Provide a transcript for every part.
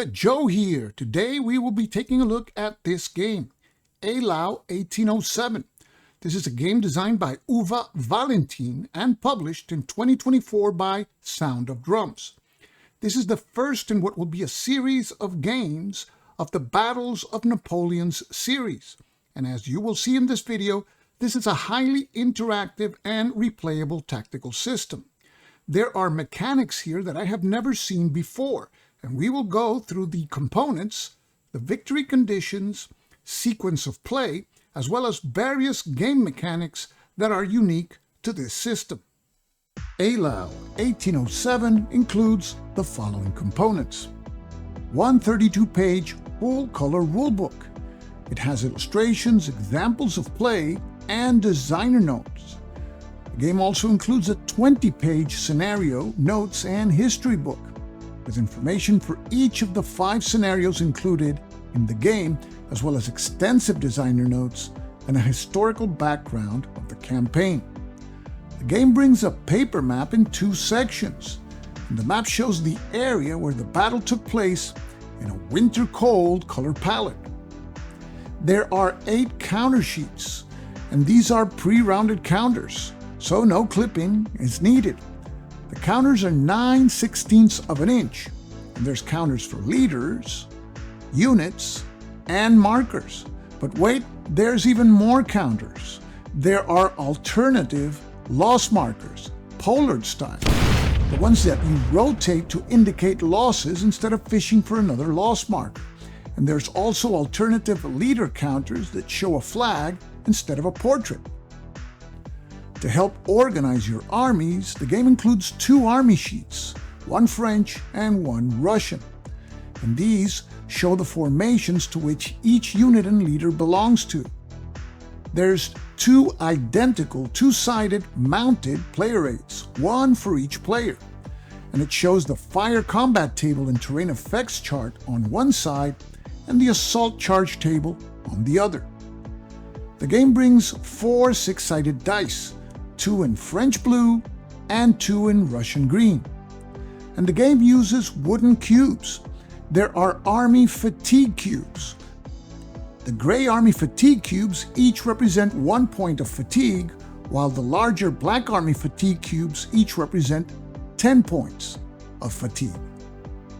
Rulebook Joe here. Today we will be taking a look at this game, Eylau 1807. This is a game designed by Uwe Wallentin and published in 2024 by Sound of Drums. This is the first in what will be a series of games of the Battles of Napoleon's series. And as you will see in this video, this is a highly interactive and replayable tactical system. There are mechanics here that I have never seen before, and we will go through the components, the victory conditions, sequence of play, as well as various game mechanics that are unique to this system. Eylau 1807 includes the following components. 132-page full-color rulebook. It has illustrations, examples of play, and designer notes. The game also includes a 20-page scenario, notes, and history book, with information for each of the 5 scenarios included in the game, as well as extensive designer notes and a historical background of the campaign. The game brings a paper map in 2 sections, and the map shows the area where the battle took place in a winter cold color palette. There are 8 counter sheets, and these are pre-rounded counters, so no clipping is needed. The counters are 9/16 of an inch, and there's counters for leaders, units, and markers. But wait, there's even more counters. There are alternative loss markers, Pollard style, the ones that you rotate to indicate losses instead of fishing for another loss marker. And there's also alternative leader counters that show a flag instead of a portrait. To help organize your armies, the game includes 2 army sheets, one French and one Russian. And these show the formations to which each unit and leader belongs to. There's 2 identical 2-sided mounted player aids, one for each player. And it shows the fire combat table and terrain effects chart on one side and the assault charge table on the other. The game brings 4 6-sided dice, 2 in French blue and 2 in Russian green. And the game uses wooden cubes. There are army fatigue cubes. The gray army fatigue cubes each represent 1 point of fatigue, while the larger black army fatigue cubes each represent 10 points of fatigue.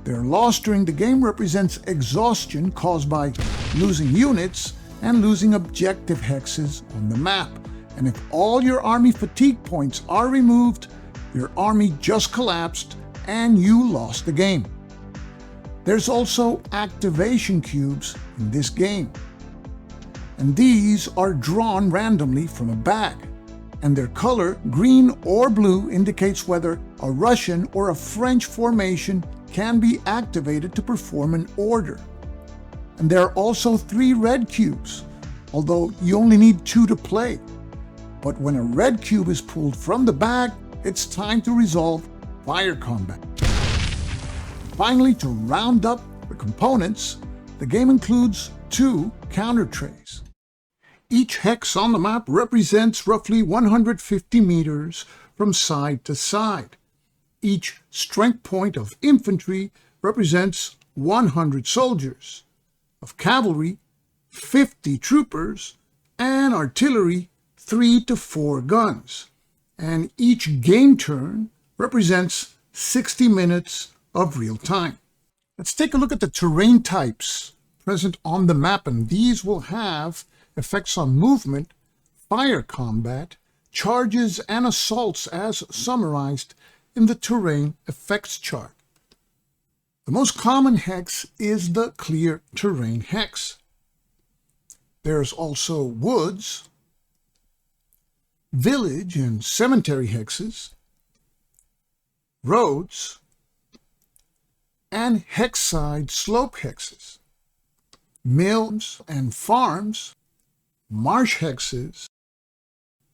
Their loss during the game represents exhaustion caused by losing units and losing objective hexes on the map. And if all your army fatigue points are removed, your army just collapsed and you lost the game. There's also activation cubes in this game. And these are drawn randomly from a bag. And their color, green or blue, indicates whether a Russian or a French formation can be activated to perform an order. And there are also 3 red cubes, although you only need 2 to play. But when a red cube is pulled from the bag, it's time to resolve fire combat. Finally, to round up the components, the game includes 2 counter trays. Each hex on the map represents roughly 150 meters from side to side. Each strength point of infantry represents 100 soldiers, of cavalry 50 troopers, and artillery 3 to 4 guns. And each game turn represents 60 minutes of real time. Let's take a look at the terrain types present on the map, and these will have effects on movement, fire combat, charges, and assaults as summarized in the terrain effects chart. The most common hex is the clear terrain hex. There's also woods, village and cemetery hexes, roads, and hex-side slope hexes, mills and farms, marsh hexes,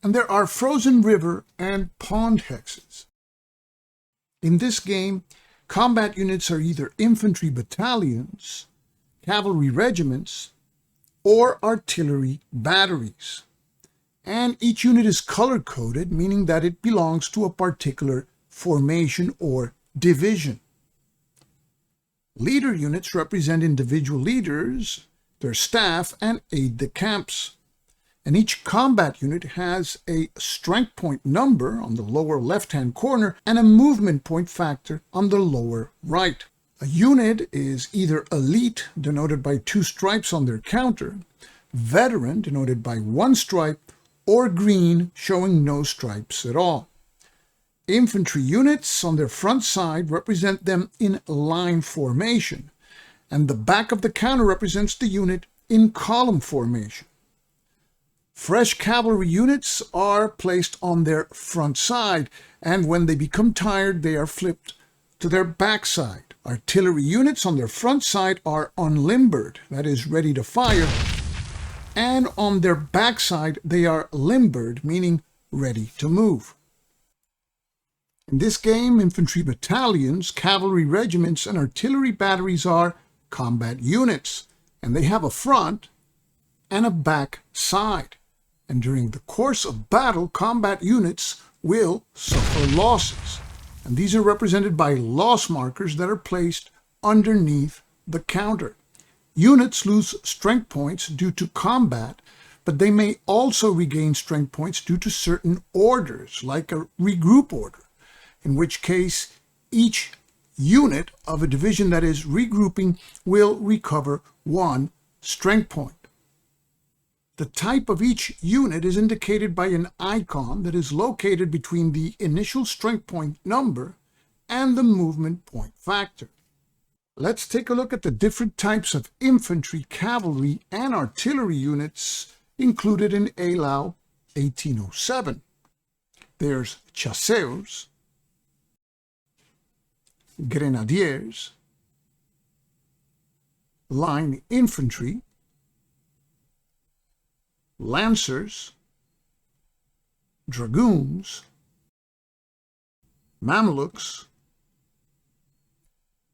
and there are frozen river and pond hexes. In this game, combat units are either infantry battalions, cavalry regiments, or artillery batteries. And each unit is color-coded, meaning that it belongs to a particular formation or division. Leader units represent individual leaders, their staff, and aide-de-camps. And each combat unit has a strength point number on the lower left-hand corner and a movement point factor on the lower right. A unit is either elite, denoted by 2 stripes on their counter, veteran, denoted by 1 stripe, or green, showing no stripes at all. Infantry units on their front side represent them in line formation, and the back of the counter represents the unit in column formation. Fresh cavalry units are placed on their front side, and when they become tired, they are flipped to their back side. Artillery units on their front side are unlimbered, that is, ready to fire, and on their back side, they are limbered, meaning ready to move. In this game, infantry battalions, cavalry regiments, and artillery batteries are combat units, and they have a front and a back side. And during the course of battle, combat units will suffer losses. And these are represented by loss markers that are placed underneath the counter. Units lose strength points due to combat, but they may also regain strength points due to certain orders, like a regroup order, in which case each unit of a division that is regrouping will recover 1 strength point. The type of each unit is indicated by an icon that is located between the initial strength point number and the movement point factor. Let's take a look at the different types of infantry, cavalry, and artillery units included in Eylau 1807. There's chasseurs, grenadiers, line infantry, lancers, dragoons, Mamelukes,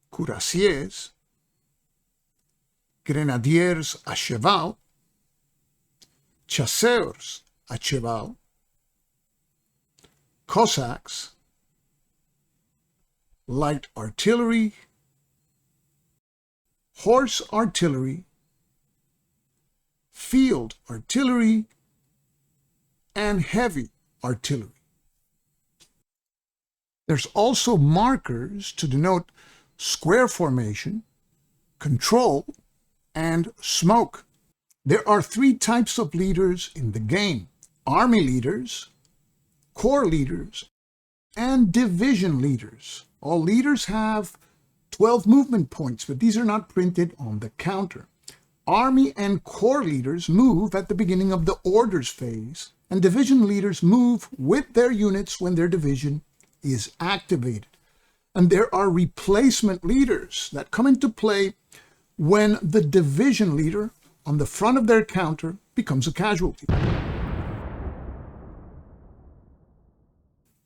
cuirassiers, grenadiers à cheval, chasseurs à cheval, Cossacks, light artillery, horse artillery, field artillery, and heavy artillery. There's also markers to denote square formation, control, and smoke. There are 3 types of leaders in the game: army leaders, corps leaders, and division leaders. All leaders have 12 movement points, but these are not printed on the counter. Army and corps leaders move at the beginning of the orders phase, and division leaders move with their units when their division is activated. And there are replacement leaders that come into play when the division leader on the front of their counter becomes a casualty.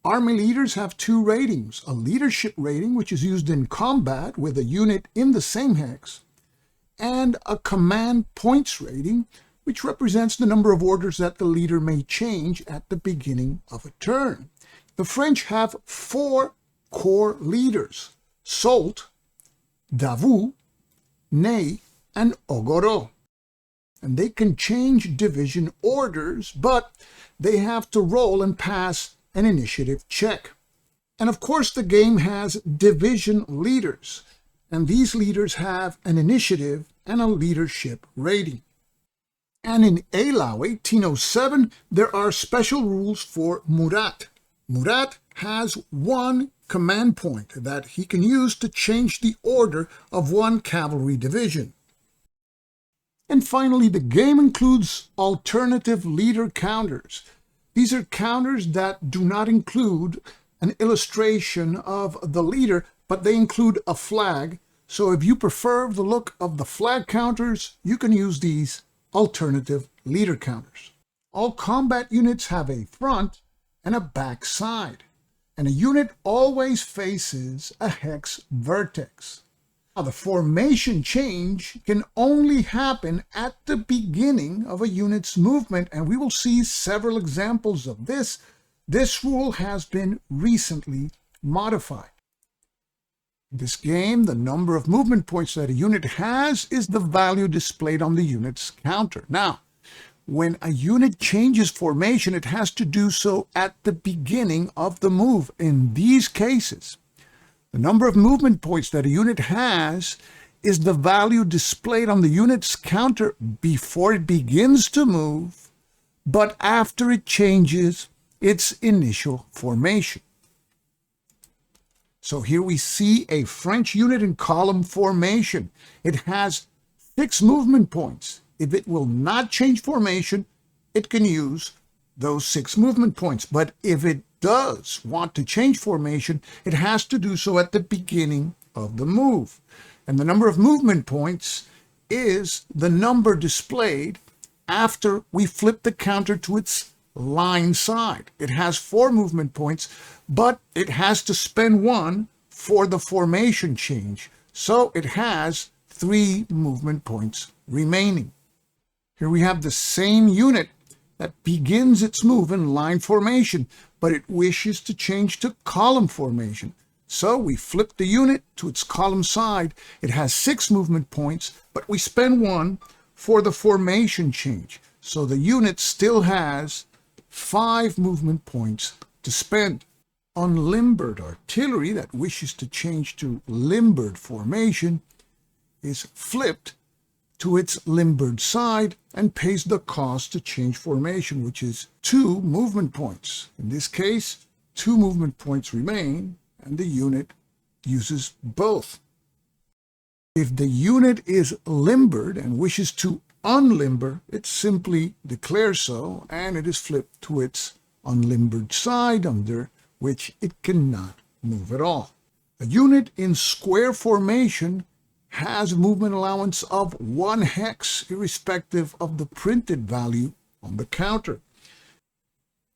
Army leaders have 2 ratings: a leadership rating, which is used in combat with a unit in the same hex, and a command points rating, which represents the number of orders that the leader may change at the beginning of a turn. The French have 4 corps leaders: Soult, Davout, Ney, and Augereau. And they can change division orders, but they have to roll and pass an initiative check. And of course, the game has division leaders, and these leaders have an initiative and a leadership rating. And in Eylau 1807, there are special rules for Murat. Murat has 1 command point that he can use to change the order of 1 cavalry division. And finally, the game includes alternative leader counters. These are counters that do not include an illustration of the leader, but they include a flag. So if you prefer the look of the flag counters, you can use these alternative leader counters. All combat units have a front and a back side, and a unit always faces a hex vertex. Now, the formation change can only happen at the beginning of a unit's movement, and we will see several examples of this. This rule has been recently modified. In this game, the number of movement points that a unit has is the value displayed on the unit's counter. Now, when a unit changes formation, it has to do so at the beginning of the move. In these cases, the number of movement points that a unit has is the value displayed on the unit's counter before it begins to move, but after it changes its initial formation. So here we see a French unit in column formation. It has 6 movement points. If it will not change formation, it can use those 6 movement points. But if it does want to change formation, it has to do so at the beginning of the move. And the number of movement points is the number displayed after we flip the counter to its line side. It has 4 movement points, but it has to spend 1 for the formation change. So it has 3 movement points remaining. Here we have the same unit that begins its move in line formation, but it wishes to change to column formation. So we flip the unit to its column side. It has 6 movement points, but we spend 1 for the formation change. So the unit still has 5 movement points to spend. Unlimbered artillery that wishes to change to limbered formation is flipped to its limbered side and pays the cost to change formation, which is 2 movement points. In this case, 2 movement points remain, and the unit uses both. If the unit is limbered and wishes to unlimber, it simply declares so, and it is flipped to its unlimbered side, under which it cannot move at all. A unit in square formation has a movement allowance of 1 hex, irrespective of the printed value on the counter.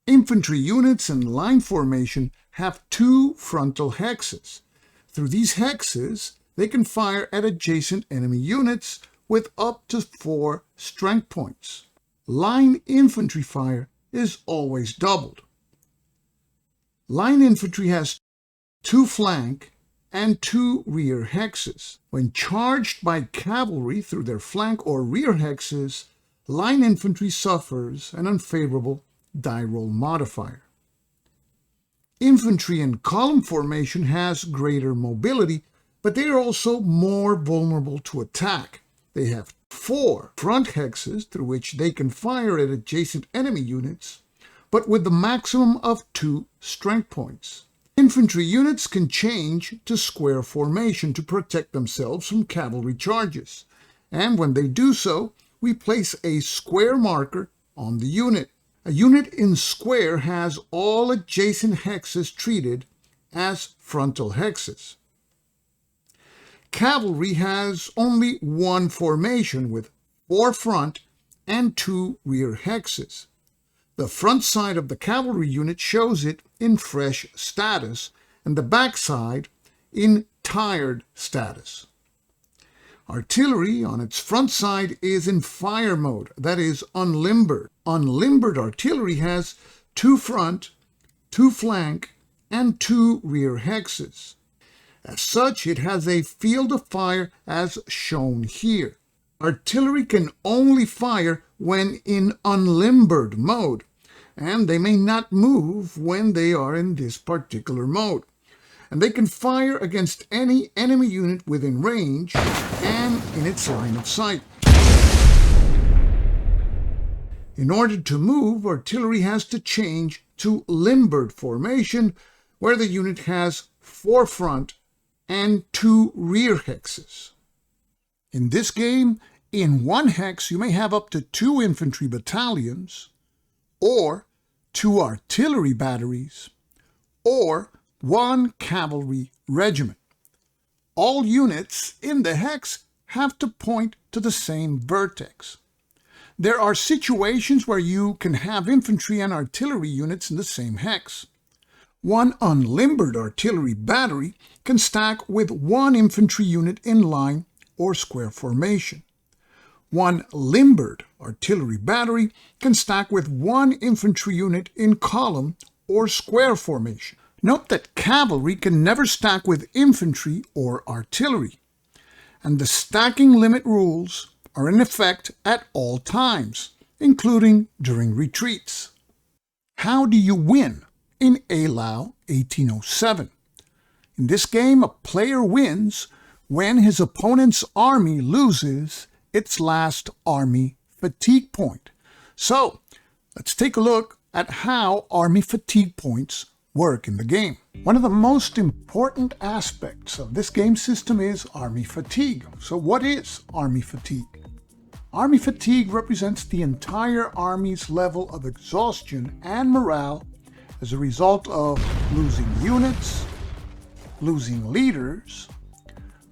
Infantry units in line formation have 2 frontal hexes. Through these hexes, they can fire at adjacent enemy units with up to 4 strength points. Line infantry fire is always doubled. Line infantry has 2 flank and 2 rear hexes. When charged by cavalry through their flank or rear hexes, line infantry suffers an unfavorable die roll modifier. Infantry in column formation has greater mobility, but they are also more vulnerable to attack. They have 4 front hexes through which they can fire at adjacent enemy units, but with the maximum of 2 strength points. Infantry units can change to square formation to protect themselves from cavalry charges, and when they do so, we place a square marker on the unit. A unit in square has all adjacent hexes treated as frontal hexes. Cavalry has only 1 formation with 4 front and 2 rear hexes. The front side of the cavalry unit shows it in fresh status, and the back side in tired status. Artillery on its front side is in fire mode, that is unlimbered. Unlimbered artillery has 2 front, 2 flank, and 2 rear hexes. As such, it has a field of fire as shown here. Artillery can only fire when in unlimbered mode, and they may not move when they are in this particular mode. And they can fire against any enemy unit within range and in its line of sight. In order to move, artillery has to change to limbered formation, where the unit has 4 front and 2 rear hexes. In this game, in 1 hex you may have up to 2 infantry battalions, or 2 artillery batteries, or 1 cavalry regiment. All units in the hex have to point to the same vertex. There are situations where you can have infantry and artillery units in the same hex. 1 unlimbered artillery battery can stack with 1 infantry unit in line or square formation. 1 limbered artillery battery can stack with 1 infantry unit in column or square formation. Note that cavalry can never stack with infantry or artillery, and the stacking limit rules are in effect at all times, including during retreats. How do you win in Eylau 1807? In this game, a player wins when his opponent's army loses its last army fatigue point. So, let's take a look at how army fatigue points work in the game. One of the most important aspects of this game system is army fatigue. So what is army fatigue? Army fatigue represents the entire army's level of exhaustion and morale as a result of losing units, losing leaders,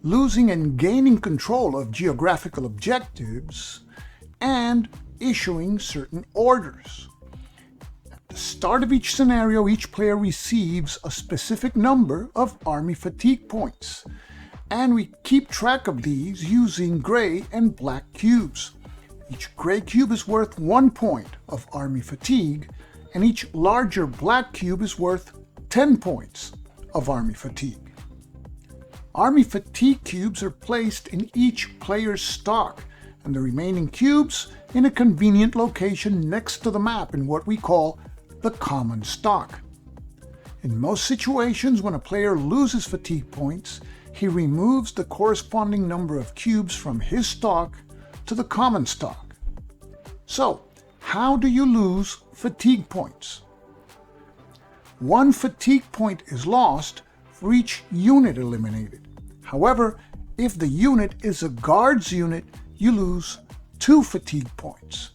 losing and gaining control of geographical objectives, and issuing certain orders. At the start of each scenario, each player receives a specific number of army fatigue points, and we keep track of these using gray and black cubes. Each gray cube is worth 1 point of army fatigue, and each larger black cube is worth 10 points of army fatigue. Army fatigue cubes are placed in each player's stock, and the remaining cubes in a convenient location next to the map in what we call the common stock. In most situations, when a player loses fatigue points, he removes the corresponding number of cubes from his stock to the common stock. So, how do you lose fatigue points? 1 fatigue point is lost for each unit eliminated. However, if the unit is a guards unit, you lose 2 fatigue points.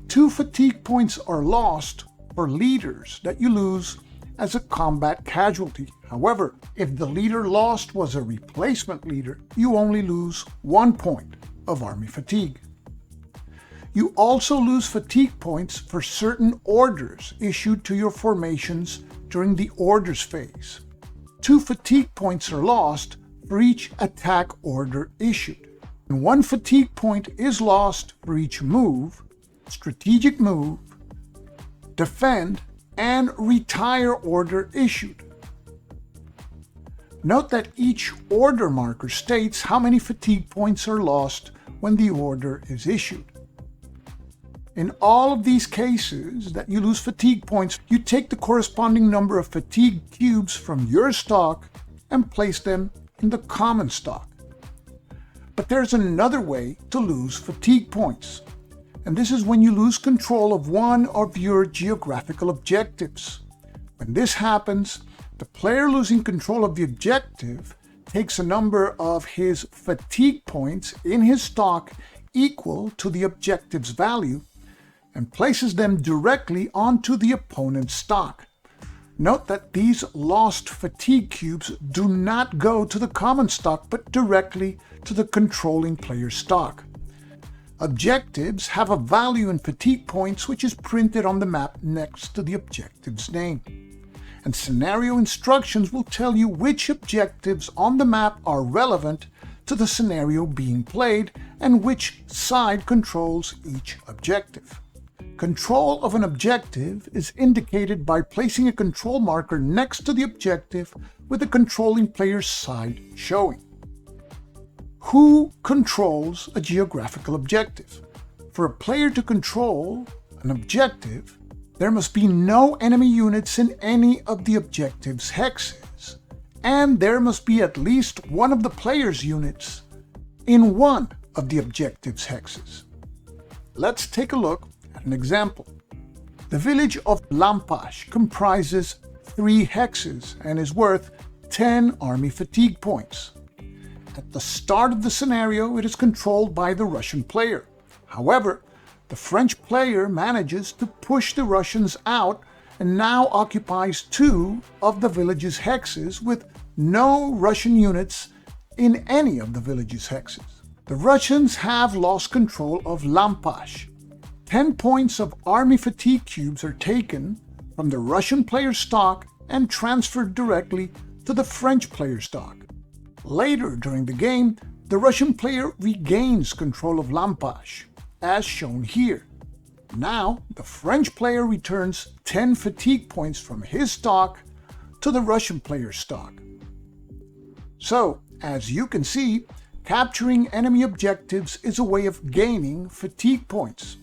2 fatigue points are lost for leaders that you lose as a combat casualty. However, if the leader lost was a replacement leader, you only lose 1 point of army fatigue. You also lose fatigue points for certain orders issued to your formations during the orders phase. 2 fatigue points are lost for each attack order issued. And 1 fatigue point is lost for each move, strategic move, defend, and retire order issued. Note that each order marker states how many fatigue points are lost when the order is issued. In all of these cases that you lose fatigue points, you take the corresponding number of fatigue cubes from your stock and place them in the common stock. But there's another way to lose fatigue points, and this is when you lose control of one of your geographical objectives. When this happens, the player losing control of the objective takes a number of his fatigue points in his stock equal to the objective's value and places them directly onto the opponent's stock. Note that these lost fatigue cubes do not go to the common stock, but directly to the controlling player's stock. Objectives have a value in fatigue points which is printed on the map next to the objective's name. And scenario instructions will tell you which objectives on the map are relevant to the scenario being played and which side controls each objective. Control of an objective is indicated by placing a control marker next to the objective with the controlling player's side showing. Who controls a geographical objective? For a player to control an objective, there must be no enemy units in any of the objective's hexes, and there must be at least one of the player's units in one of the objective's hexes. Let's take a look at an example. The village of Lampash comprises 3 hexes and is worth 10 army fatigue points. At the start of the scenario, it is controlled by the Russian player. However, the French player manages to push the Russians out and now occupies 2 of the village's hexes with no Russian units in any of the village's hexes. The Russians have lost control of Lampash. 10 points of army fatigue cubes are taken from the Russian player's stock and transferred directly to the French player's stock. Later during the game, the Russian player regains control of Lampash, as shown here. Now, the French player returns 10 fatigue points from his stock to the Russian player's stock. So, as you can see, capturing enemy objectives is a way of gaining fatigue points.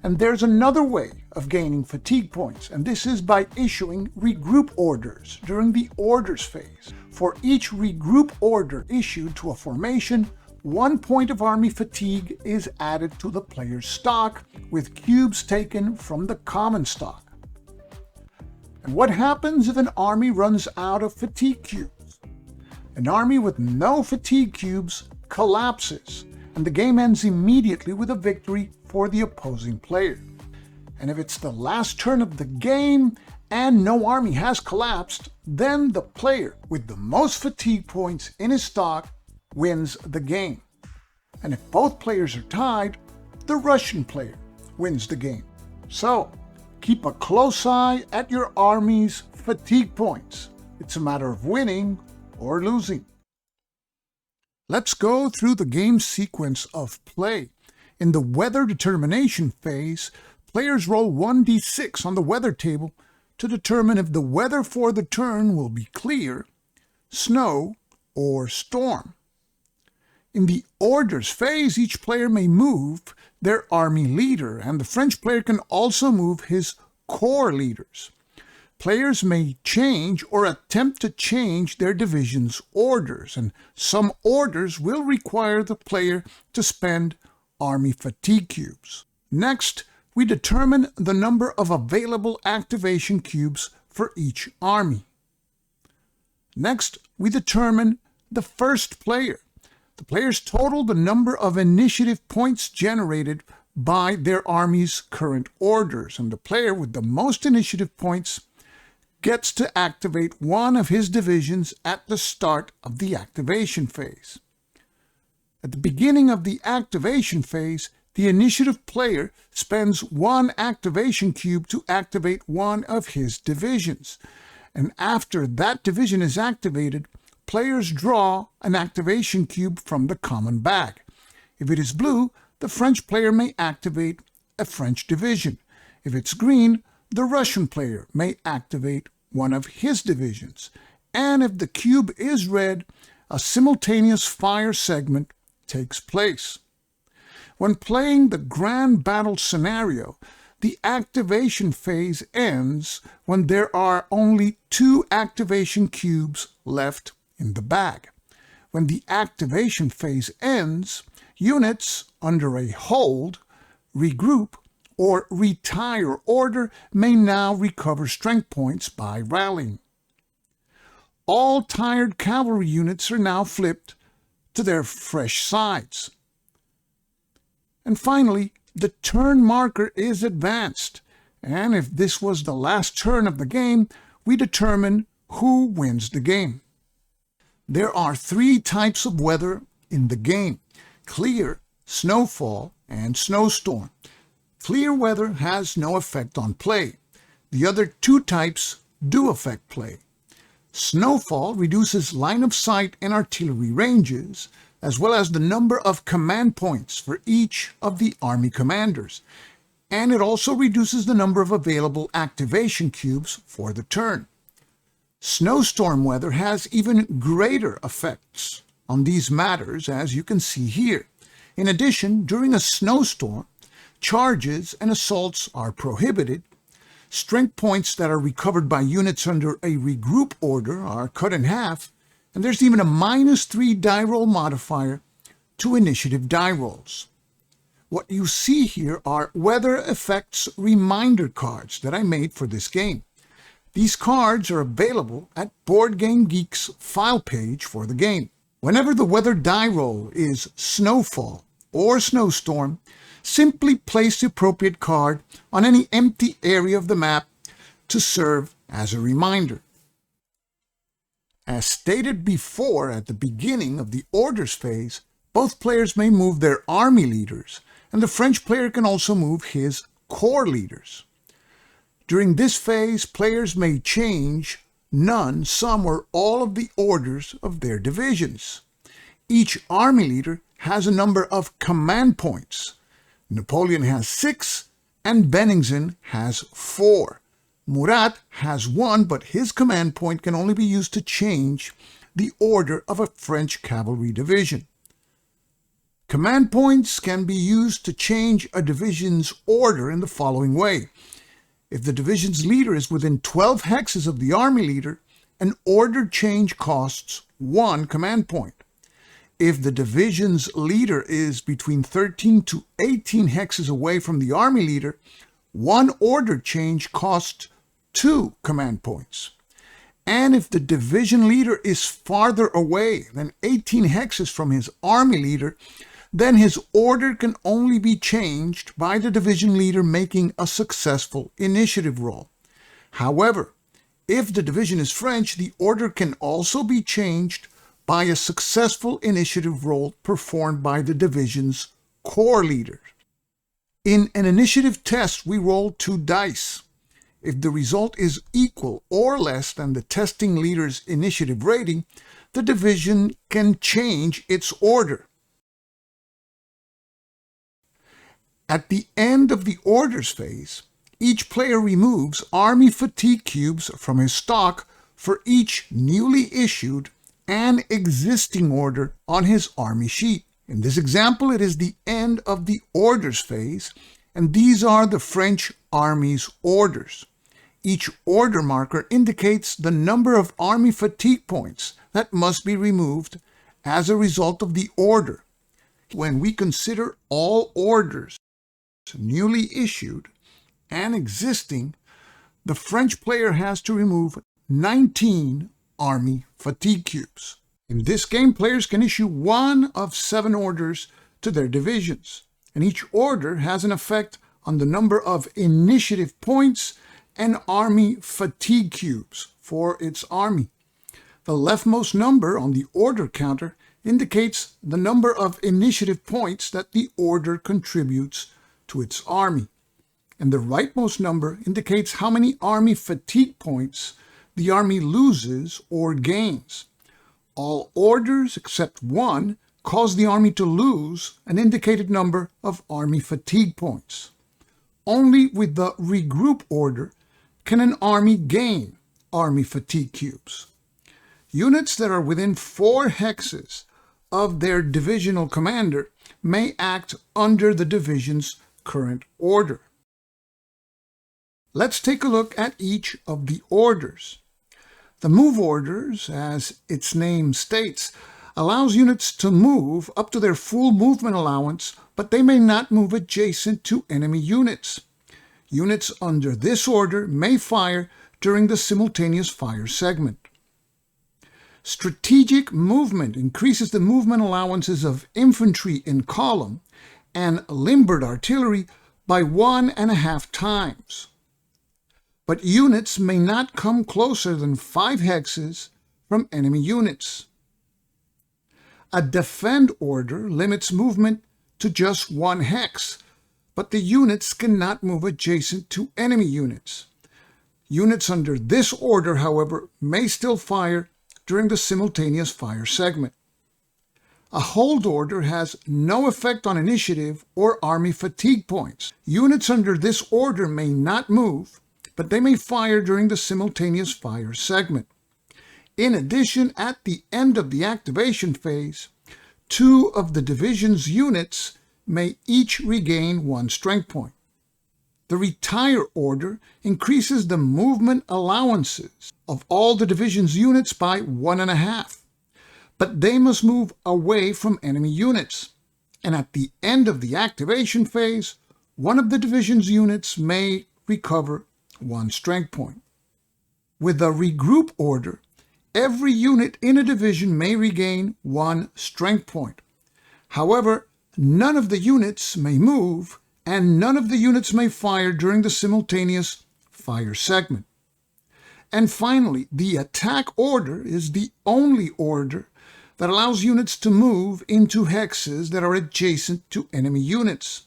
And there's another way of gaining fatigue points, and this is by issuing regroup orders during the orders phase. For each regroup order issued to a formation, 1 point of army fatigue is added to the player's stock, with cubes taken from the common stock. And what happens if an army runs out of fatigue cubes? An army with no fatigue cubes collapses, and the game ends immediately with a victory for the opposing player. And if it's the last turn of the game and no army has collapsed, then the player with the most fatigue points in his stock wins the game. And if both players are tied, the Russian player wins the game. So, keep a close eye at your army's fatigue points. It's a matter of winning or losing. Let's go through the game sequence of play. In the weather determination phase, players roll 1d6 on the weather table to determine if the weather for the turn will be clear, snow, or storm. In the orders phase, each player may move their army leader, and the French player can also move his corps leaders. Players may change or attempt to change their division's orders, and some orders will require the player to spend army fatigue cubes. Next, we determine the number of available activation cubes for each army. Next, we determine the first player. The players total the number of initiative points generated by their army's current orders, and the player with the most initiative points gets to activate one of his divisions at the start of the activation phase. At the beginning of the activation phase, the initiative player spends 1 activation cube to activate one of his divisions. And after that division is activated, players draw an activation cube from the common bag. If it is blue, the French player may activate a French division. If it's green, the Russian player may activate one of his divisions. And if the cube is red, a simultaneous fire segment takes place. When playing the grand battle scenario, the activation phase ends when there are only 2 activation cubes left in the bag. When the activation phase ends, units under a hold, regroup, or retire order may now recover strength points by rallying. All tired cavalry units are now flipped to their fresh sides. And finally, the turn marker is advanced, and if this was the last turn of the game, we determine who wins the game. There are 3 types of weather in the game: clear, snowfall, and snowstorm. Clear weather has no effect on play. The other 2 types do affect play. Snowfall reduces line of sight and artillery ranges, as well as the number of command points for each of the army commanders, and it also reduces the number of available activation cubes for the turn. Snowstorm weather has even greater effects on these matters, as you can see here. In addition, during a snowstorm, charges and assaults are prohibited. Strength points that are recovered by units under a regroup order are cut in half, and there's even a -3 die roll modifier to initiative die rolls. What you see here are weather effects reminder cards that I made for this game. These cards are available at Board Game Geek's file page for the game. Whenever the weather die roll is snowfall or snowstorm, simply place the appropriate card on any empty area of the map to serve as a reminder. As stated before at the beginning of the orders phase, both players may move their army leaders, and the French player can also move his corps leaders. During this phase, players may change none, some, or all of the orders of their divisions. Each army leader has a number of command points. Napoleon has 6, and Bennigsen has 4. Murat has 1, but his command point can only be used to change the order of a French cavalry division. Command points can be used to change a division's order in the following way. If the division's leader is within 12 hexes of the army leader, an order change costs 1 command point. If the division's leader is between 13 to 18 hexes away from the army leader, 1 order change costs 2 command points. And if the division leader is farther away than 18 hexes from his army leader, then his order can only be changed by the division leader making a successful initiative roll. However, if the division is French, the order can also be changed by a successful initiative roll performed by the division's corps leader. In an initiative test, we roll 2 dice. If the result is equal or less than the testing leader's initiative rating, the division can change its order. At the end of the orders phase, each player removes army fatigue cubes from his stock for each newly issued and existing order on his army sheet. In this example, it is the end of the orders phase, and these are the French army's orders. Each order marker indicates the number of army fatigue points that must be removed as a result of the order. When we consider all orders newly issued and existing, the French player has to remove 19 army fatigue cubes. In this game, players can issue 1 of 7 orders to their divisions, and each order has an effect on the number of initiative points and army fatigue cubes for its army. The leftmost number on the order counter indicates the number of initiative points that the order contributes to its army, and the rightmost number indicates how many army fatigue points the army loses or gains. All orders except 1 cause the army to lose an indicated number of army fatigue points. Only with the regroup order can an army gain army fatigue cubes. Units that are within 4 hexes of their divisional commander may act under the division's current order. Let's take a look at each of the orders. The move orders, as its name states, allows units to move up to their full movement allowance, but they may not move adjacent to enemy units. Units under this order may fire during the simultaneous fire segment. Strategic movement increases the movement allowances of infantry in column and limbered artillery by 1.5 times. But units may not come closer than 5 hexes from enemy units. A defend order limits movement to just 1 hex, but the units cannot move adjacent to enemy units. Units under this order, however, may still fire during the simultaneous fire segment. A hold order has no effect on initiative or army fatigue points. Units under this order may not move, but they may fire during the simultaneous fire segment. In addition, at the end of the activation phase, 2 of the division's units may each regain 1 strength point. The retire order increases the movement allowances of all the division's units by 1.5, but they must move away from enemy units. And at the end of the activation phase, 1 of the division's units may recover 1 strength point. With a regroup order, every unit in a division may regain 1 strength point. However, none of the units may move, and none of the units may fire during the simultaneous fire segment. And finally, the attack order is the only order that allows units to move into hexes that are adjacent to enemy units.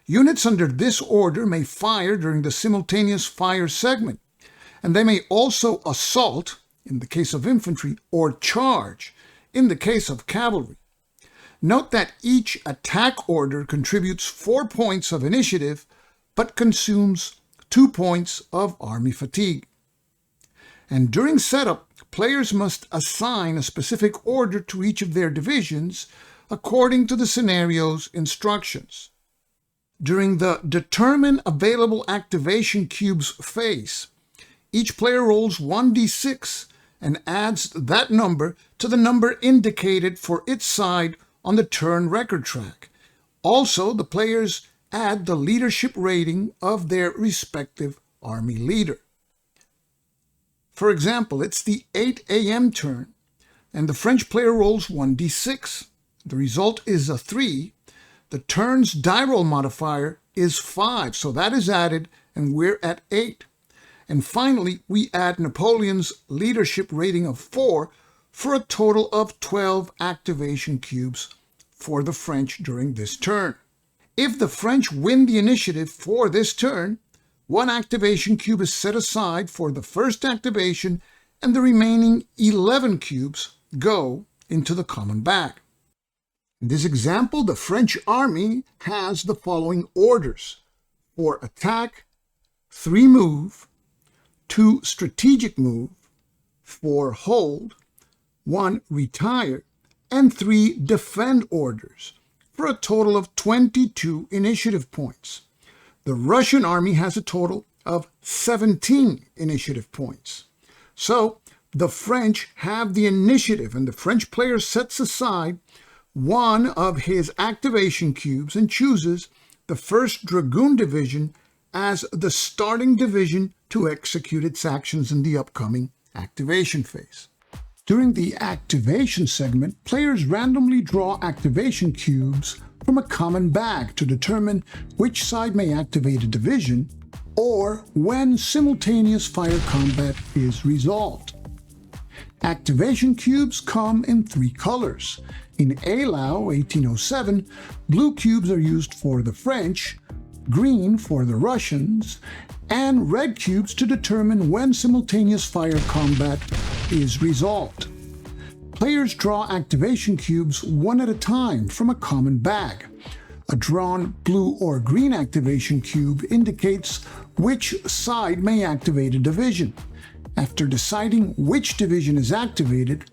Units under this order may fire during the simultaneous fire segment, and they may also assault, in the case of infantry, or charge, in the case of cavalry. Note that each attack order contributes 4 points of initiative, but consumes 2 points of army fatigue. And during setup, players must assign a specific order to each of their divisions according to the scenario's instructions. During the Determine Available Activation Cubes phase, each player rolls 1d6 and adds that number to the number indicated for its side on the turn record track. Also, the players add the leadership rating of their respective army leader. For example, it's the 8 a.m. turn, and the French player rolls 1d6. The result is a 3. The turn's die roll modifier is 5, so that is added, and we're at 8. And finally, we add Napoleon's leadership rating of 4 for a total of 12 activation cubes for the French during this turn. If the French win the initiative for this turn, 1 activation cube is set aside for the first activation, and the remaining 11 cubes go into the common bag. In this example, the French army has the following orders: for attack, 3 move, 2 strategic move, 4 hold, 1 retire, and 3 defend orders, for a total of 22 initiative points. The Russian army has a total of 17 initiative points. So the French have the initiative, and the French player sets aside 1 of his activation cubes and chooses the 1st Dragoon Division as the starting division to execute its actions in the upcoming activation phase. During the activation segment, players randomly draw activation cubes from a common bag to determine which side may activate a division or when simultaneous fire combat is resolved. Activation cubes come in 3 colors. In Eylau 1807, blue cubes are used for the French, green for the Russians, and red cubes to determine when simultaneous fire combat is resolved. Players draw activation cubes 1 at a time from a common bag. A drawn blue or green activation cube indicates which side may activate a division. After deciding which division is activated,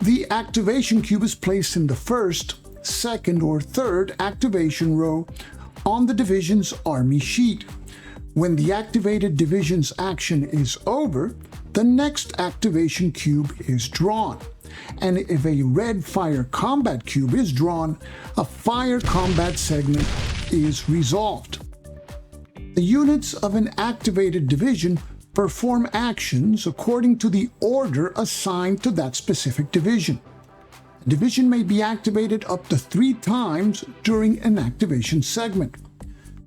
the activation cube is placed in the 1st, 2nd, or 3rd activation row on the division's army sheet. When the activated division's action is over, the next activation cube is drawn. And if a red fire combat cube is drawn, a fire combat segment is resolved. The units of an activated division perform actions according to the order assigned to that specific division. A division may be activated up to 3 times during an activation segment.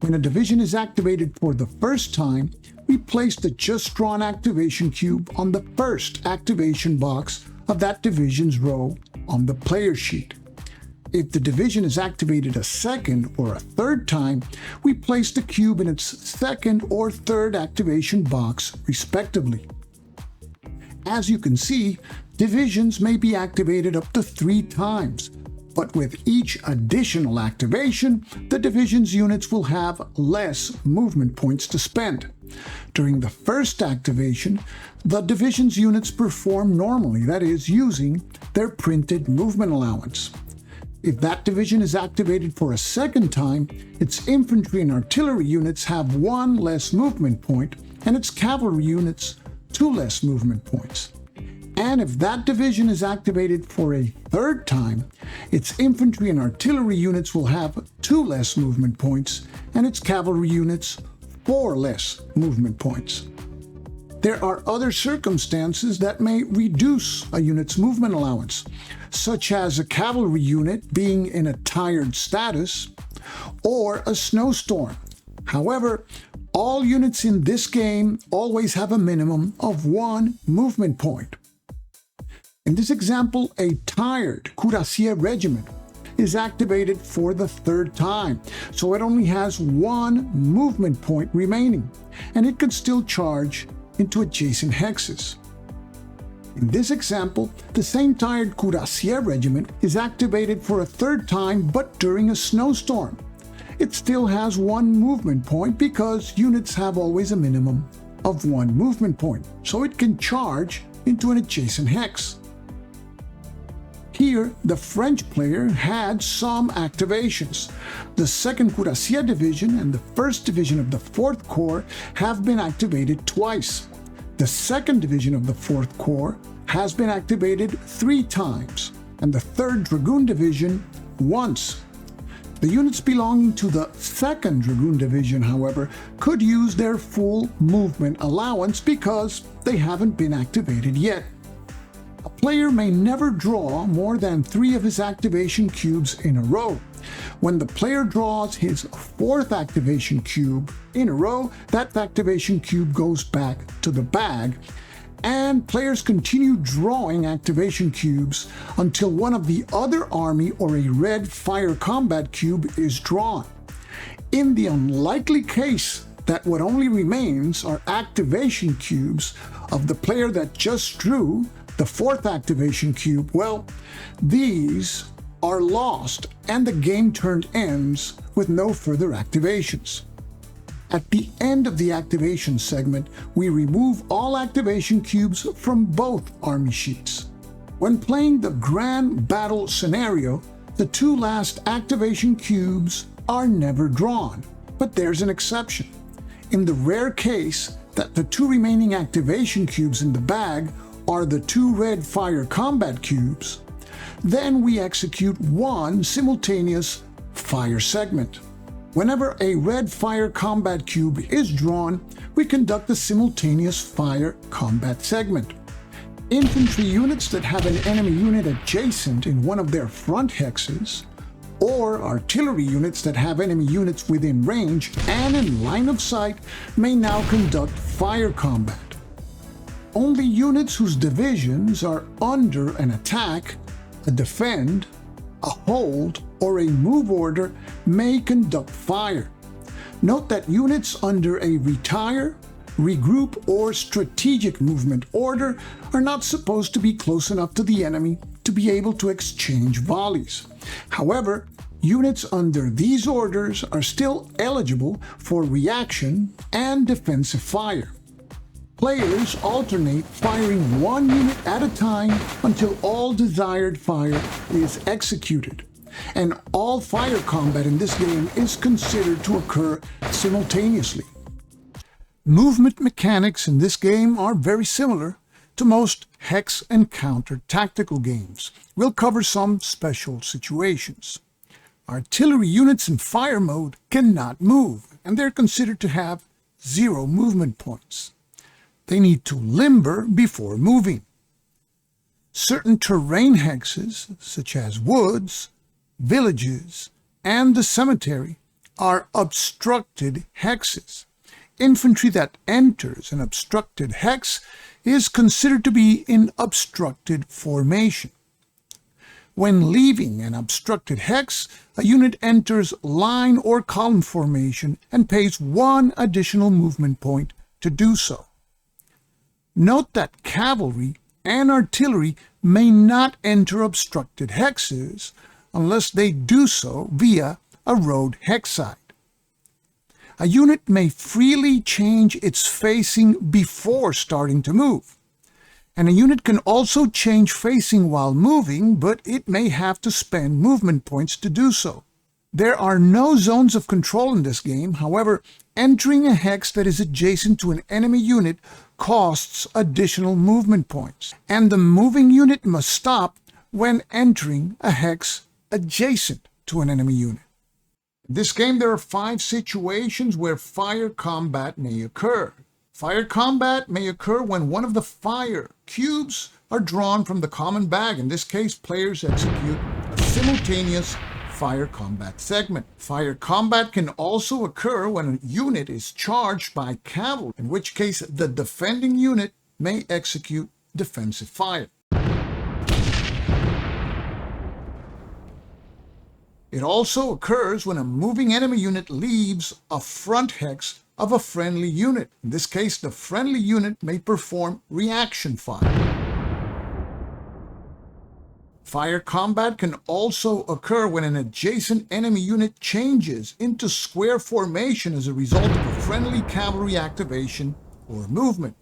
When a division is activated for the first time, we place the just drawn activation cube on the 1st activation box of that division's row on the player sheet. If the division is activated a 2nd or a 3rd time, we place the cube in its 2nd or 3rd activation box, respectively. As you can see, divisions may be activated up to 3 times, but with each additional activation, the division's units will have less movement points to spend. During the first activation, the division's units perform normally, that is, using their printed movement allowance. If that division is activated for a 2nd time, its infantry and artillery units have 1 less movement point, and its cavalry units 2 less movement points. And if that division is activated for a 3rd time, its infantry and artillery units will have 2 less movement points, and its cavalry units 4 less movement points. There are other circumstances that may reduce a unit's movement allowance, such as a cavalry unit being in a tired status or a snowstorm. However, all units in this game always have a minimum of 1 movement point. In this example, a tired cuirassier regiment is activated for the 3rd time, so it only has 1 movement point remaining, and it could still charge into adjacent hexes. In this example, the same tired cuirassier regiment is activated for a 3rd time, but during a snowstorm. it still has one movement point because units have always a minimum of one movement point, so it can charge into an adjacent hex. Here, the French player had some activations. The 2nd Cuirassier Division and the 1st Division of the 4th Corps have been activated twice. The 2nd Division of the 4th Corps has been activated 3 times, and the 3rd Dragoon Division once. The units belonging to the 2nd Dragoon Division, however, could use their full movement allowance because they haven't been activated yet. A player may never draw more than 3 of his activation cubes in a row. When the player draws his 4th activation cube in a row, that activation cube goes back to the bag, and players continue drawing activation cubes until one of the other army or a red fire combat cube is drawn. In the unlikely case that what only remains are activation cubes of the player that just drew the 4th activation cube, well, these are lost and the game turn ends with no further activations. At the end of the activation segment, we remove all activation cubes from both army sheets. When playing the Grand Battle scenario, the 2 last activation cubes are never drawn, but there's an exception. In the rare case that the 2 remaining activation cubes in the bag are the 2 red fire combat cubes, then we execute one simultaneous fire segment. Whenever a red fire combat cube is drawn, we conduct a simultaneous fire combat segment. Infantry units that have an enemy unit adjacent in one of their front hexes, or artillery units that have enemy units within range and in line of sight, may now conduct fire combat. Only units whose divisions are under an attack, a defend, a hold, or a move order may conduct fire. Note that units under a retire, regroup, or strategic movement order are not supposed to be close enough to the enemy to be able to exchange volleys. However, units under these orders are still eligible for reaction and defensive fire. Players alternate firing one unit at a time until all desired fire is executed, and all fire combat in this game is considered to occur simultaneously. Movement mechanics in this game are very similar to most hex and counter tactical games. We'll cover some special situations. Artillery units in fire mode cannot move, and they're considered to have 0 movement points. They need to limber before moving. Certain terrain hexes, such as woods, villages, and the cemetery, are obstructed hexes. Infantry that enters an obstructed hex is considered to be in obstructed formation. When leaving an obstructed hex, a unit enters line or column formation and pays 1 additional movement point to do so. Note that cavalry and artillery may not enter obstructed hexes unless they do so via a road hex side. A unit may freely change its facing before starting to move, and a unit can also change facing while moving, but it may have to spend movement points to do so. There are no zones of control in this game. However, entering a hex that is adjacent to an enemy unit costs additional movement points, and the moving unit must stop when entering a hex adjacent to an enemy unit. In this game, there are 5 situations where fire combat may occur. Fire combat may occur when one of the fire cubes are drawn from the common bag. In this case, players execute a simultaneous fire combat segment. Fire combat can also occur when a unit is charged by cavalry, in which case the defending unit may execute defensive fire. It also occurs when a moving enemy unit leaves a front hex of a friendly unit. In this case, the friendly unit may perform reaction fire. Fire combat can also occur when an adjacent enemy unit changes into square formation as a result of a friendly cavalry activation or movement.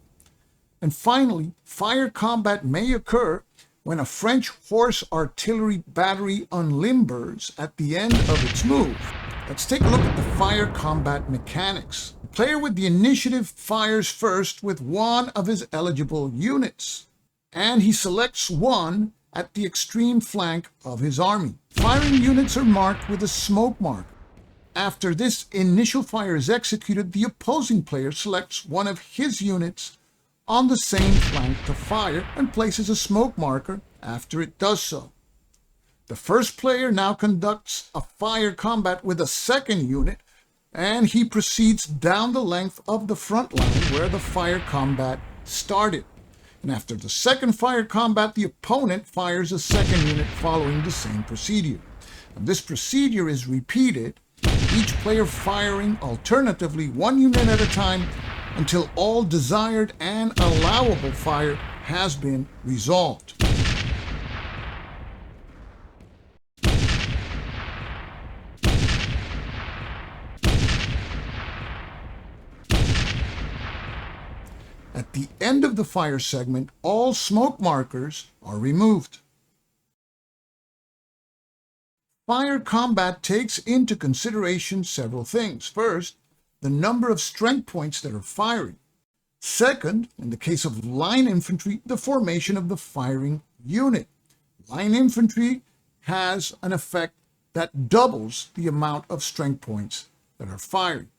And finally, fire combat may occur when a French horse artillery battery unlimbers at the end of its move. Let's take a look at the fire combat mechanics. The player with the initiative fires first with one of his eligible units, and he selects one at the extreme flank of his army. Firing units are marked with a smoke mark. After this initial fire is executed, the opposing player selects one of his units on the same flank to fire and places a smoke marker after it does so. The first player now conducts a fire combat with a second unit, and he proceeds down the length of the front line where the fire combat started. And after the second fire combat, the opponent fires a second unit following the same procedure. And this procedure is repeated, each player firing alternatively one unit at a time until all desired and allowable fire has been resolved. At the end of the fire segment, all smoke markers are removed. Fire combat takes into consideration several things. First, the number of strength points that are firing. Second, in the case of line infantry, the formation of the firing unit. Line infantry has an effect that doubles the amount of strength points that are firing.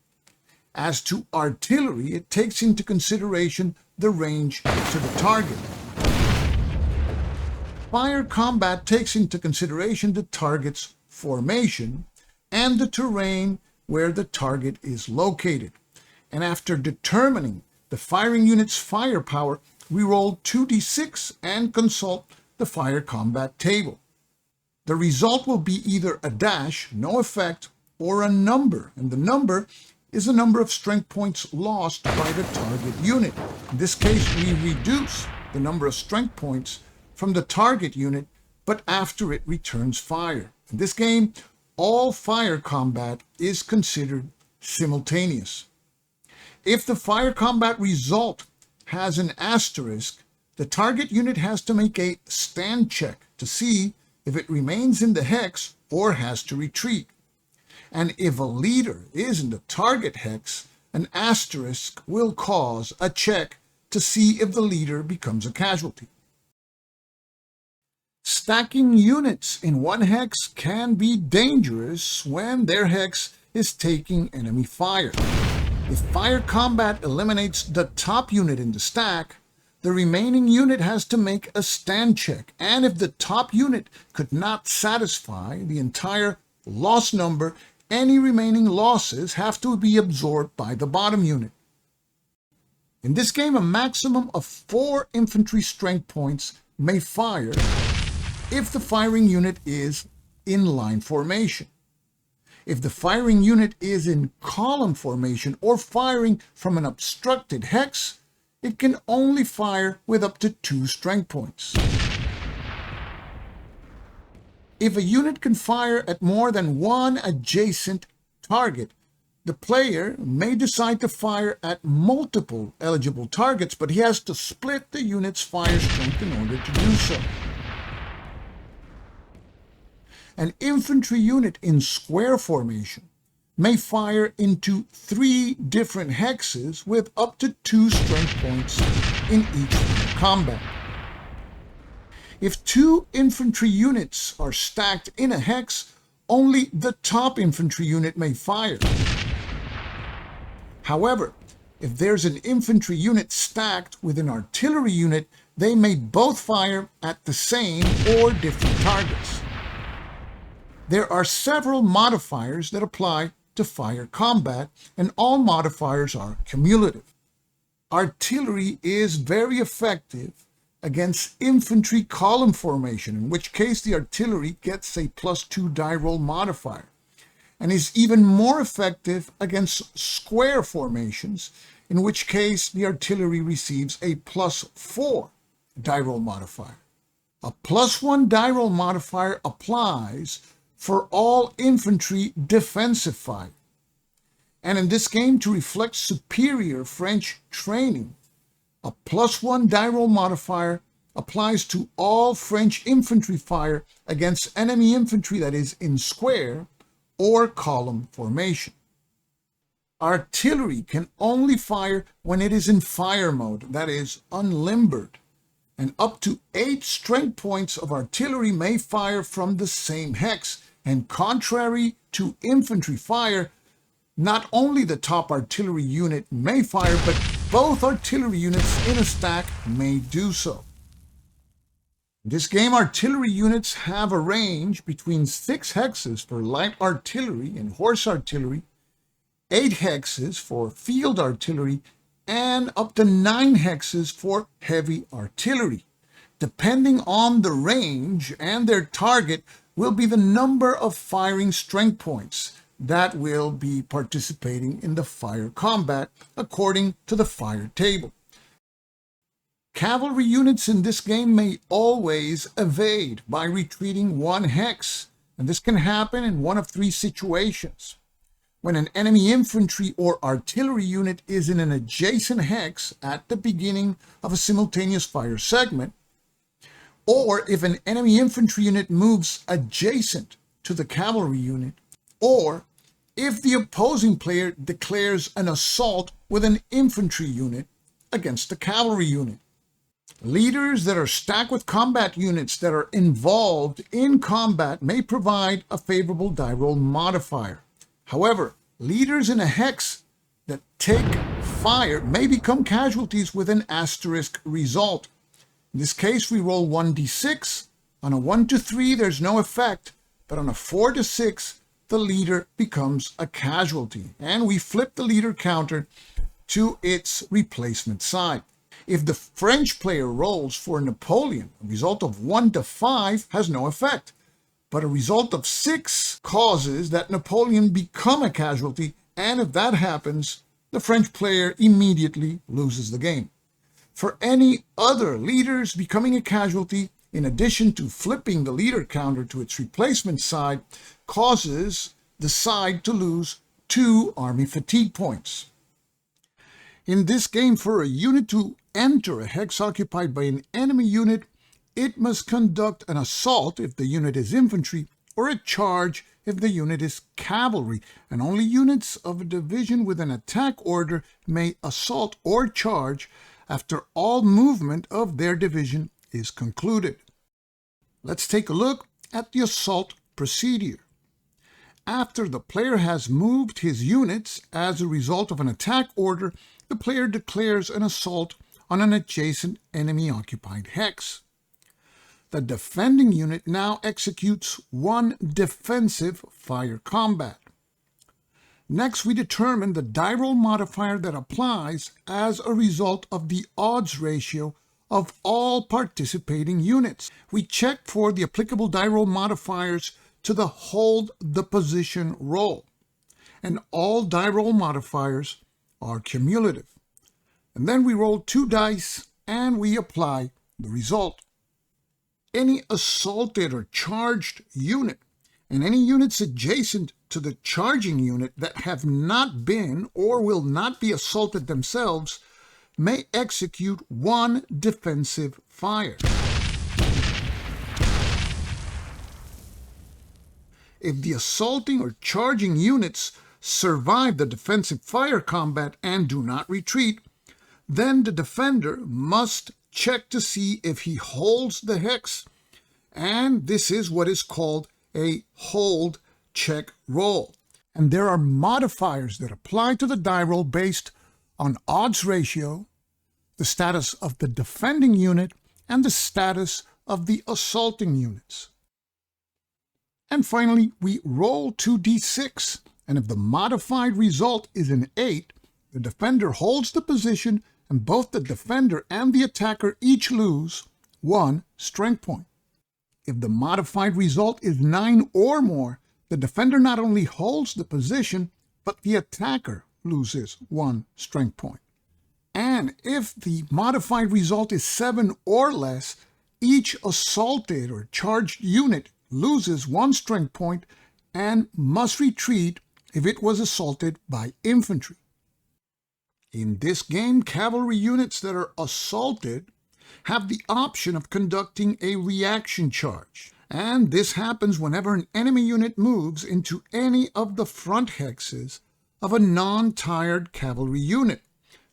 As to artillery, it takes into consideration the range to the target. Fire combat takes into consideration the target's formation and the terrain where the target is located. And after determining the firing unit's firepower, we roll 2d6 and consult the fire combat table. The result will be either a dash, no effect, or a number, and the number is the number of strength points lost by the target unit. In this case, we reduce the number of strength points from the target unit, but after it returns fire. In this game, all fire combat is considered simultaneous. If the fire combat result has an asterisk, the target unit has to make a stand check to see if it remains in the hex or has to retreat. And if a leader is in the target hex, an asterisk will cause a check to see if the leader becomes a casualty. Stacking units in one hex can be dangerous when their hex is taking enemy fire. If fire combat eliminates the top unit in the stack, the remaining unit has to make a stand check, and if the top unit could not satisfy the entire loss number, any remaining losses have to be absorbed by the bottom unit. In this game, a maximum of 4 infantry strength points may fire if the firing unit is in line formation. If the firing unit is in column formation or firing from an obstructed hex, it can only fire with up to 2 strength points. If a unit can fire at more than one adjacent target, the player may decide to fire at multiple eligible targets, but he has to split the unit's fire strength in order to do so. An infantry unit in square formation may fire into 3 different hexes with up to 2 strength points in each combat. If 2 infantry units are stacked in a hex, only the top infantry unit may fire. However, if there's an infantry unit stacked with an artillery unit, they may both fire at the same or different targets. There are several modifiers that apply to fire combat, and all modifiers are cumulative. Artillery is very effective against infantry column formation, in which case the artillery gets a +2 die roll modifier, and is even more effective against square formations, in which case the artillery receives a +4 die roll modifier. A +1 die roll modifier applies for all infantry defensive fire. And in this game, to reflect superior French training, a +1 die roll modifier applies to all French infantry fire against enemy infantry that is in square or column formation. Artillery can only fire when it is in fire mode, that is, unlimbered, and up to 8 strength points of artillery may fire from the same hex, and contrary to infantry fire, not only the top artillery unit may fire, but both artillery units in a stack may do so. In this game, artillery units have a range between 6 hexes for light artillery and horse artillery, 8 hexes for field artillery, and up to 9 hexes for heavy artillery. Depending on the range and their target will be the number of firing strength points that will be participating in the fire combat according to the fire table. Cavalry units in this game may always evade by retreating 1 hex, and this can happen in one of 3 situations. When an enemy infantry or artillery unit is in an adjacent hex at the beginning of a simultaneous fire segment, or if an enemy infantry unit moves adjacent to the cavalry unit, or if the opposing player declares an assault with an infantry unit against the cavalry unit. Leaders that are stacked with combat units that are involved in combat may provide a favorable die roll modifier. However, leaders in a hex that take fire may become casualties with an asterisk result. In this case, we roll 1d6. On a 1 to 3, there's no effect, but on a 4 to 6, the leader becomes a casualty, and we flip the leader counter to its replacement side. If the French player rolls for Napoleon, a result of 1 to 5 has no effect, but a result of 6 causes that Napoleon become a casualty, and if that happens, the French player immediately loses the game. For any other leaders, becoming a casualty, in addition to flipping the leader counter to its replacement side, causes the side to lose 2 army fatigue points. In this game, for a unit to enter a hex occupied by an enemy unit, it must conduct an assault if the unit is infantry, or a charge if the unit is cavalry, and only units of a division with an attack order may assault or charge after all movement of their division is concluded. Let's take a look at the assault procedure. After the player has moved his units as a result of an attack order, the player declares an assault on an adjacent enemy-occupied hex. The defending unit now executes 1 defensive fire combat. Next, we determine the die roll modifier that applies as a result of the odds ratio of all participating units. We check for the applicable die roll modifiers to the hold the position roll, and all die roll modifiers are cumulative. And then we roll 2 dice and we apply the result. Any assaulted or charged unit and any units adjacent to the charging unit that have not been or will not be assaulted themselves may execute 1 defensive fire. If the assaulting or charging units survive the defensive fire combat and do not retreat, then the defender must check to see if he holds the hex, and this is what is called a hold check roll. And there are modifiers that apply to the die roll based on odds ratio, the status of the defending unit, and the status of the assaulting units. And finally, we roll 2d6, and if the modified result is an 8, the defender holds the position, and both the defender and the attacker each lose 1 strength point. If the modified result is 9 or more, the defender not only holds the position, but the attacker loses 1 strength point. And if the modified result is 7 or less, Each assaulted or charged unit loses 1 strength point and must retreat if it was assaulted by infantry. In this game, cavalry units that are assaulted have the option of conducting a reaction charge, and this happens whenever an enemy unit moves into any of the front hexes of a non-tired cavalry unit.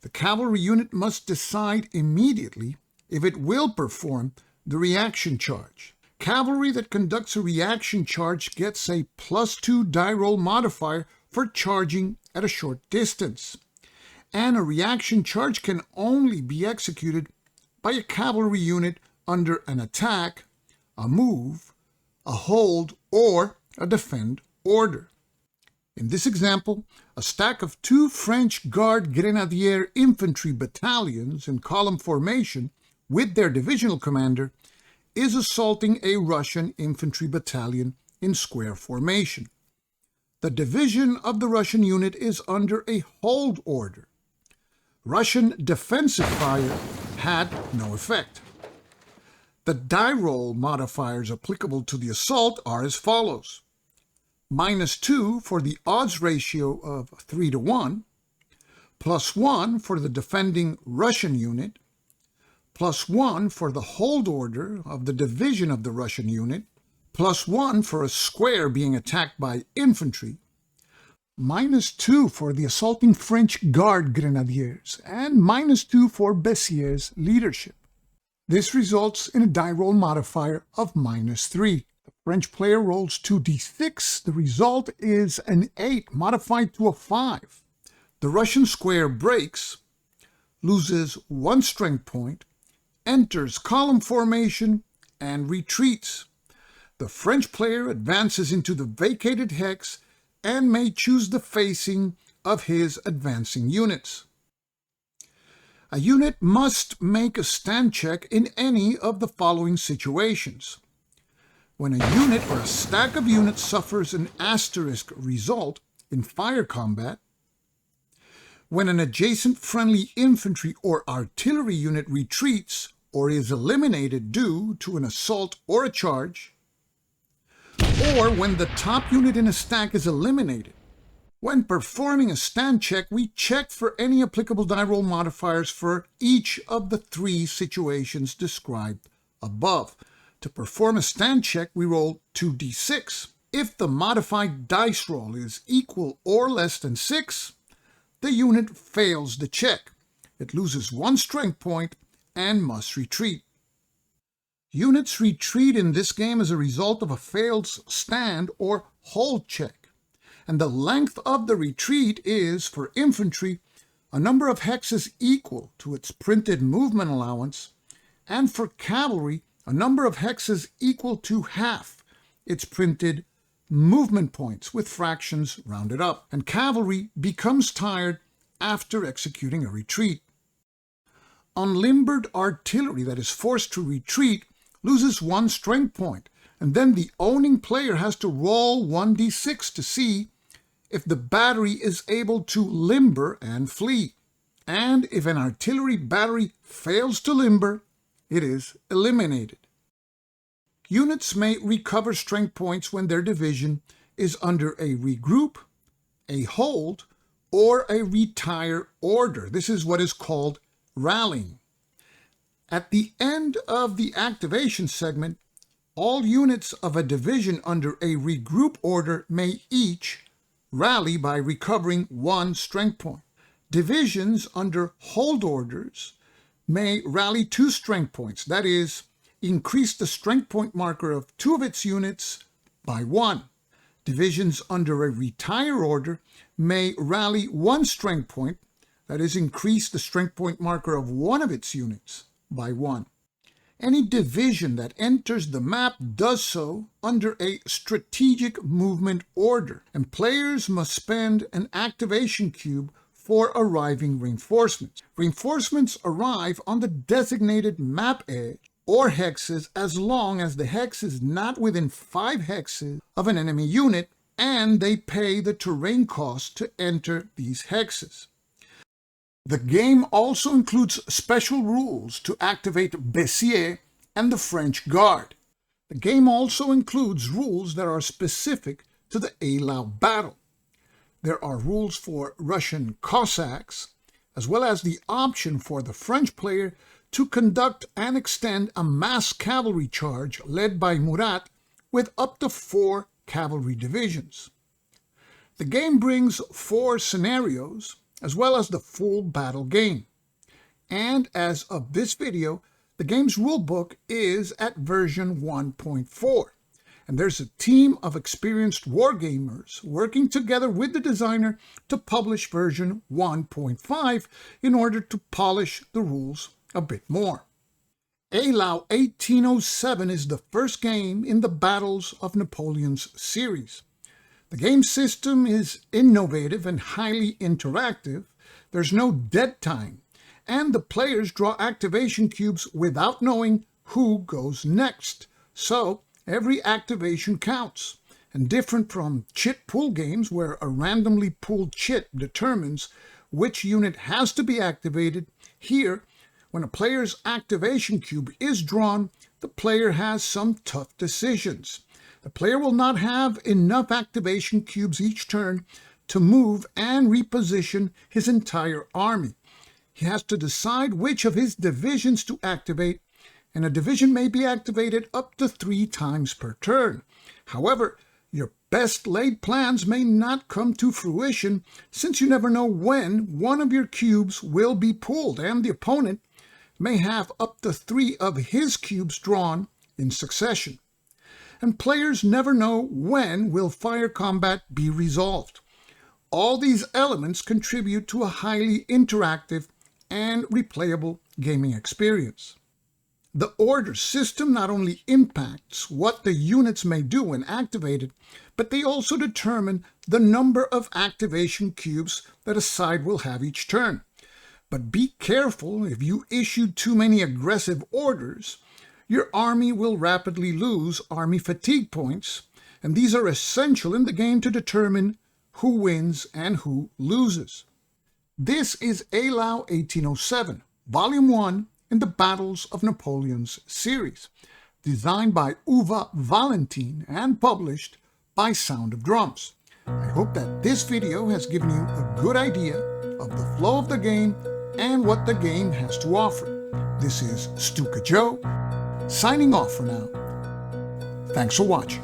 The cavalry unit must decide immediately if it will perform the reaction charge. Cavalry that conducts a reaction charge gets a +2 die roll modifier for charging at a short distance. And a reaction charge can only be executed by a cavalry unit under an attack, a move, a hold, or a defend order. In this example, a stack of 2 French Guard Grenadier infantry battalions in column formation with their divisional commander is assaulting a Russian infantry battalion in square formation. The division of the Russian unit is under a hold order. Russian defensive fire had no effect. The die roll modifiers applicable to the assault are as follows: -2 for the odds ratio of 3-to-1, +1 for the defending Russian unit, +1 for the hold order of the division of the Russian unit, +1 for a square being attacked by infantry, -2 for the assaulting French Guard Grenadiers, and -2 for Bessieres' leadership. This results in a die roll modifier of -3. The French player rolls 2d6. The result is an 8 modified to a 5. The Russian square breaks, loses 1 strength point, enters column formation, and retreats. The French player advances into the vacated hex and may choose the facing of his advancing units. A unit must make a stand check in any of the following situations: when a unit or a stack of units suffers an asterisk result in fire combat, when an adjacent friendly infantry or artillery unit retreats or is eliminated due to an assault or a charge, or when the top unit in a stack is eliminated. When performing a stand check, we check for any applicable die roll modifiers for each of the 3 situations described above. To perform a stand check, we roll 2d6. If the modified dice roll is equal or less than 6, the unit fails the check. It loses 1 strength point and must retreat. Units retreat in this game as a result of a failed stand or hold check, and the length of the retreat is, for infantry, a number of hexes equal to its printed movement allowance, and for cavalry, a number of hexes equal to half its printed movement points with fractions rounded up, and cavalry becomes tired after executing a retreat. Unlimbered artillery that is forced to retreat loses 1 strength point, and then the owning player has to roll 1d6 to see if the battery is able to limber and flee. And if an artillery battery fails to limber, it is eliminated. Units may recover strength points when their division is under a regroup, a hold, or a retire order. This is what is called rallying. At the end of the activation segment, all units of a division under a regroup order may each rally by recovering 1 strength point. Divisions under hold orders may rally 2 strength points, that is, increase the strength point marker of 2 of its units by 1. Divisions under a retire order may rally 1 strength point, that is, increase the strength point marker of 1 of its units by 1. Any division that enters the map does so under a strategic movement order, and players must spend an activation cube for arriving reinforcements. Reinforcements arrive on the designated map edge or hexes as long as the hex is not within 5 hexes of an enemy unit, and they pay the terrain cost to enter these hexes. The game also includes special rules to activate Bessier and the French Guard. The game also includes rules that are specific to the Eylau battle. There are rules for Russian Cossacks, as well as the option for the French player to conduct and extend a mass cavalry charge led by Murat with up to 4 cavalry divisions. The game brings 4 scenarios, as well as the full battle game. And as of this video, the game's rulebook is at version 1.4. And there's a team of experienced wargamers working together with the designer to publish version 1.5 in order to polish the rules a bit more. Eylau 1807 is the first game in the Battles of Napoleon's series. The game system is innovative and highly interactive. There's no dead time, and the players draw activation cubes without knowing who goes next. So every activation counts, and different from chit pool games where a randomly pooled chit determines which unit has to be activated, here, when a player's activation cube is drawn, the player has some tough decisions. The player will not have enough activation cubes each turn to move and reposition his entire army. He has to decide which of his divisions to activate, and a division may be activated up to 3 times per turn. However, your best laid plans may not come to fruition, since you never know when one of your cubes will be pulled, and the opponent may have up to 3 of his cubes drawn in succession. And players never know when will fire combat be resolved. All these elements contribute to a highly interactive and replayable gaming experience. The order system not only impacts what the units may do when activated, but they also determine the number of activation cubes that a side will have each turn. But be careful, if you issue too many aggressive orders, your army will rapidly lose army fatigue points, and these are essential in the game to determine who wins and who loses. This is Eylau 1807, Volume 1 in the Battles of Napoleon's series, designed by Uwe Wallentin and published by Sound of Drums. I hope that this video has given you a good idea of the flow of the game and what the game has to offer. This is Stuka Joe, signing off for now. Thanks for watching.